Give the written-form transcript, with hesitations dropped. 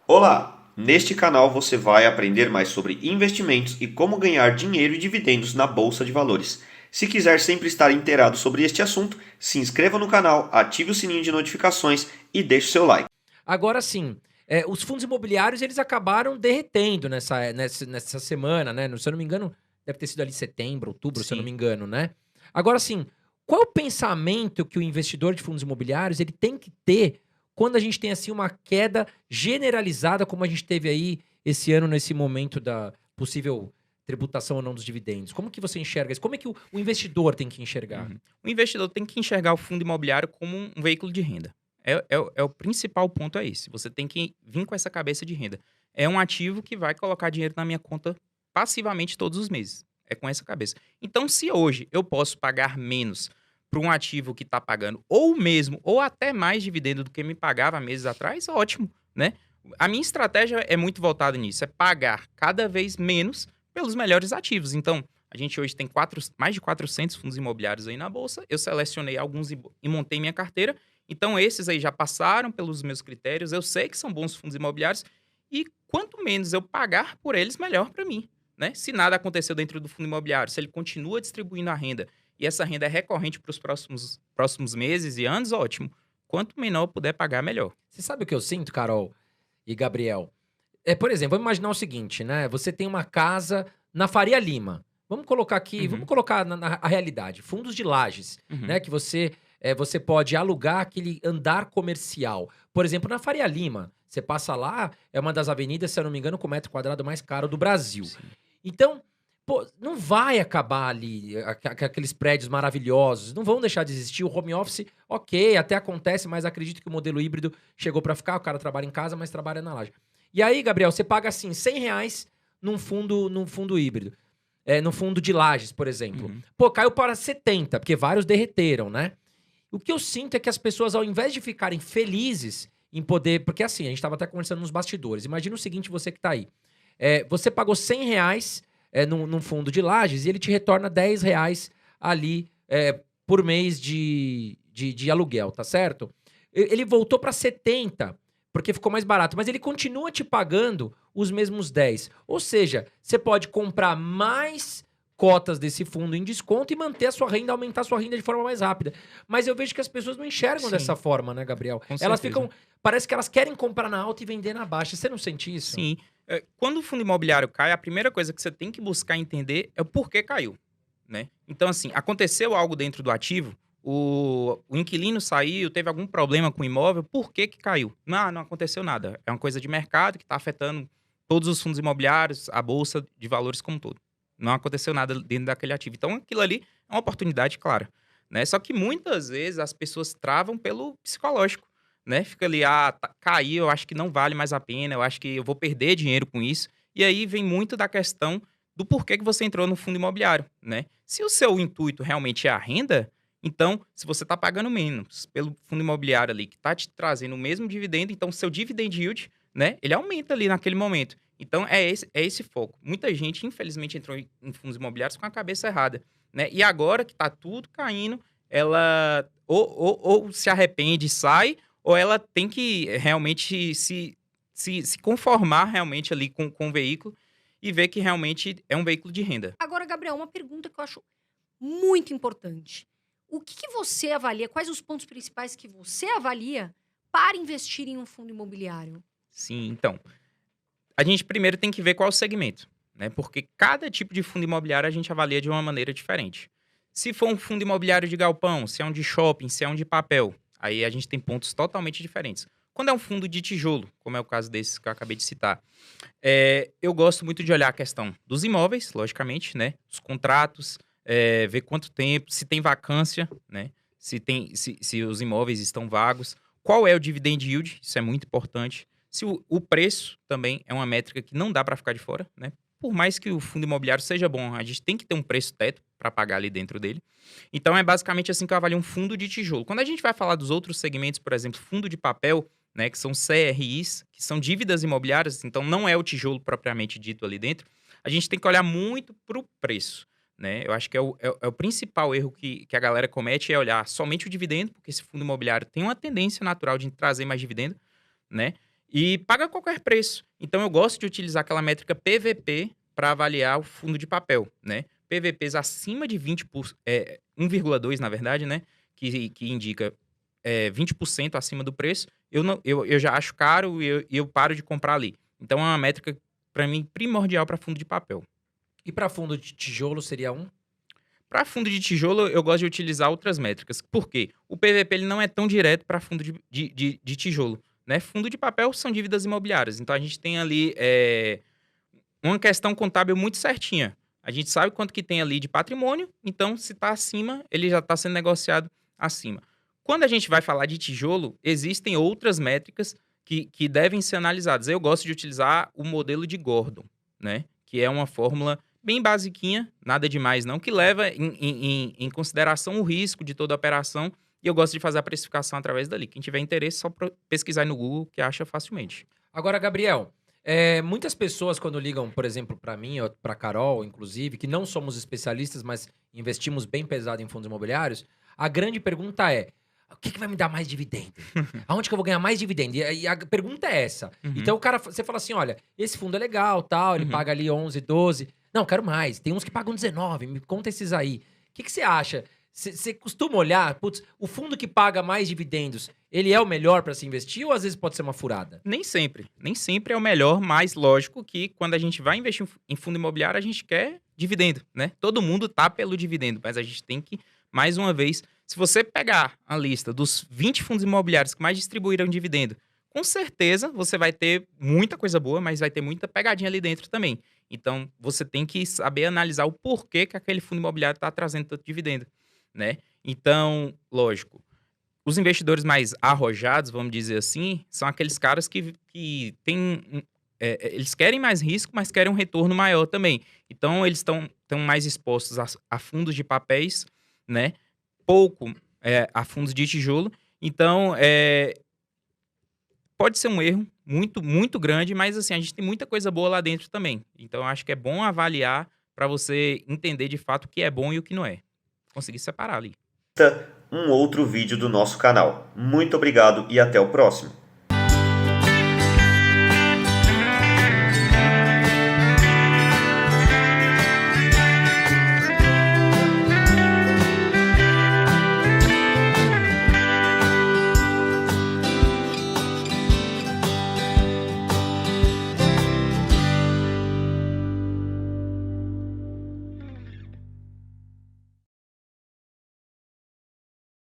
Olá! Neste canal você vai aprender mais sobre investimentos e como ganhar dinheiro e dividendos na Bolsa de Valores. Se quiser sempre estar inteirado sobre este assunto, se inscreva no canal, ative o sininho de notificações e deixe seu like. Agora sim, os fundos imobiliários eles acabaram derretendo nessa semana, né, se eu não me engano, deve ter sido ali setembro, outubro, se eu não me Sim. engano, né. Agora assim, qual é o pensamento que o investidor de fundos imobiliários ele tem que ter quando a gente tem, assim, uma queda generalizada como a gente teve aí esse ano nesse momento da possível tributação ou não dos dividendos? Como que você enxerga isso? Como é que o investidor tem que enxergar? Uhum. O investidor tem que enxergar o fundo imobiliário como um veículo de renda. O principal ponto é esse. Você tem que vir com essa cabeça de renda. É um ativo que vai colocar dinheiro na minha conta passivamente todos os meses. É com essa cabeça. Então, se hoje eu posso pagar menos para um ativo que está pagando ou o mesmo ou até mais dividendo do que me pagava meses atrás, ótimo, né? A minha estratégia é muito voltada nisso, é pagar cada vez menos pelos melhores ativos. Então, a gente hoje tem mais de 400 fundos imobiliários aí na bolsa. Eu selecionei alguns e montei minha carteira. Então, esses aí já passaram pelos meus critérios. Eu sei que são bons fundos imobiliários. E quanto menos eu pagar por eles, melhor para mim. Né? Se nada aconteceu dentro do fundo imobiliário, se ele continua distribuindo a renda e essa renda é recorrente para os próximos meses e anos, ótimo. Quanto menor eu puder pagar, melhor. Você sabe o que eu sinto, Carol e Gabriel? Por exemplo, vamos imaginar o seguinte, né, você tem uma casa na Faria Lima. Vamos Uhum, colocar na a realidade, fundos de lajes, uhum, né, que você pode alugar aquele andar comercial. Por exemplo, na Faria Lima, você passa lá, é uma das avenidas, se eu não me engano, com o metro quadrado mais caro do Brasil. sim, Então, pô, não vai acabar ali aqueles prédios maravilhosos, não vão deixar de existir. O home office, ok, até acontece, mas acredito que o modelo híbrido chegou para ficar. O cara trabalha em casa, mas trabalha na laje. E aí, Gabriel, você paga assim R$ 100 num fundo híbrido. No fundo de lajes, por exemplo. uhum, Pô, caiu para 70, porque vários derreteram, né? O que eu sinto é que as pessoas, ao invés de ficarem felizes em poder. Porque assim, a gente estava até conversando nos bastidores. Imagina o seguinte, você que tá aí. Você pagou R$ 100 num fundo de lajes e ele te retorna R$ 10 ali por mês de aluguel, tá certo? Ele voltou para 70 porque ficou mais barato, mas ele continua te pagando os mesmos 10. Ou seja, você pode comprar mais cotas desse fundo em desconto e manter a sua renda, aumentar a sua renda de forma mais rápida. Mas eu vejo que as pessoas não enxergam dessa sim, forma, né, Gabriel? com Elas certeza. ficam, parece que elas querem comprar na alta e vender na baixa. Você não sente isso? Sim. Quando o fundo imobiliário cai, a primeira coisa que você tem que buscar entender é o porquê caiu, né. Então, assim, aconteceu algo dentro do ativo, o inquilino saiu, teve algum problema com o imóvel, por que que caiu? Não aconteceu nada, é uma coisa de mercado que está afetando todos os fundos imobiliários, a bolsa de valores como um todo. Não aconteceu nada dentro daquele ativo. Então aquilo ali é uma oportunidade clara, né. Só que muitas vezes as pessoas travam pelo psicológico. Né, fica ali: "Ah, caiu, eu acho que não vale mais a pena, eu acho que eu vou perder dinheiro com isso". E aí vem muito da questão do porquê que você entrou no fundo imobiliário, né. Se o seu intuito realmente é a renda, então, se você está pagando menos pelo fundo imobiliário ali, que está te trazendo o mesmo dividendo, então o seu dividend yield, né, ele aumenta ali naquele momento. Então é esse foco. Muita gente, infelizmente, entrou em fundos imobiliários com a cabeça errada, né. E agora que está tudo caindo, ela ou se arrepende e sai, ou ela tem que realmente se conformar realmente ali com o veículo e ver que realmente é um veículo de renda. Agora, Gabriel, uma pergunta que eu acho muito importante. O que que você avalia? Quais os pontos principais que você avalia para investir em um fundo imobiliário? Sim, então, a gente primeiro tem que ver qual é o segmento, né, porque cada tipo de fundo imobiliário a gente avalia de uma maneira diferente. Se for um fundo imobiliário de galpão, se é um de shopping, se é um de papel, aí a gente tem pontos totalmente diferentes. Quando é um fundo de tijolo, como é o caso desses que eu acabei de citar, eu gosto muito de olhar a questão dos imóveis, logicamente, né? Os contratos, ver quanto tempo, se tem vacância, né? Se os imóveis estão vagos, qual é o dividend yield, isso é muito importante. Se o preço também é uma métrica que não dá para ficar de fora, né? Por mais que o fundo imobiliário seja bom, a gente tem que ter um preço teto para pagar ali dentro dele. Então é basicamente assim que eu avalio um fundo de tijolo. Quando a gente vai falar dos outros segmentos, por exemplo, fundo de papel, né, que são CRIs, que são dívidas imobiliárias, então não é o tijolo propriamente dito ali dentro, a gente tem que olhar muito para o preço. Né? Eu acho que é o principal erro que a galera comete é olhar somente o dividendo, porque esse fundo imobiliário tem uma tendência natural de trazer mais dividendo, né? e paga qualquer preço. Então, eu gosto de utilizar aquela métrica PVP para avaliar o fundo de papel, né? PVPs acima de 1,2, na verdade, né? Que indica 20% acima do preço, eu já acho caro e eu paro de comprar ali. Então, é uma métrica, para mim, primordial para fundo de papel. E para fundo de tijolo seria um? Para fundo de tijolo, eu gosto de utilizar outras métricas. Por quê? O PVP ele não é tão direto para fundo de tijolo. Né? Fundo de papel são dívidas imobiliárias. Então, a gente tem ali uma questão contábil muito certinha. A gente sabe quanto que tem ali de patrimônio, então, se está acima, ele já está sendo negociado acima. Quando a gente vai falar de tijolo, existem outras métricas que devem ser analisadas. Eu gosto de utilizar o modelo de Gordon, né? Que é uma fórmula bem basiquinha, nada demais não, que leva em consideração o risco de toda a operação, e eu gosto de fazer a precificação através dali. Quem tiver interesse, só pesquisar aí no Google, que acha facilmente. Agora, Gabriel, muitas pessoas quando ligam, por exemplo, para mim, ou para Carol, inclusive, que não somos especialistas, mas investimos bem pesado em fundos imobiliários, a grande pergunta é: o que vai me dar mais dividendo? Aonde que eu vou ganhar mais dividendo? E a pergunta é essa. Uhum. Então, você fala assim: olha, esse fundo é legal, tal, ele paga ali 11, 12. Não, quero mais. Tem uns que pagam 19. Me conta esses aí. O que você acha? Você costuma olhar, putz, o fundo que paga mais dividendos, ele é o melhor para se investir ou às vezes pode ser uma furada? Nem sempre. Nem sempre é o melhor, mas lógico que quando a gente vai investir em fundo imobiliário, a gente quer dividendo, né? Todo mundo tá pelo dividendo, mas a gente tem que, mais uma vez, se você pegar a lista dos 20 fundos imobiliários que mais distribuíram dividendo, com certeza você vai ter muita coisa boa, mas vai ter muita pegadinha ali dentro também. Então, você tem que saber analisar o porquê que aquele fundo imobiliário está trazendo tanto dividendo, né? Então, lógico, os investidores mais arrojados, vamos dizer assim, são aqueles caras que têm... eles querem mais risco, mas querem um retorno maior também. Então, eles estão mais expostos a fundos de papéis, né? Pouco a fundos de tijolo. Então, pode ser um erro muito, muito grande, mas assim, a gente tem muita coisa boa lá dentro também. Então, eu acho que é bom avaliar para você entender de fato o que é bom e o que não é. Conseguir separar ali. Um outro vídeo do nosso canal. Muito obrigado e até o próximo.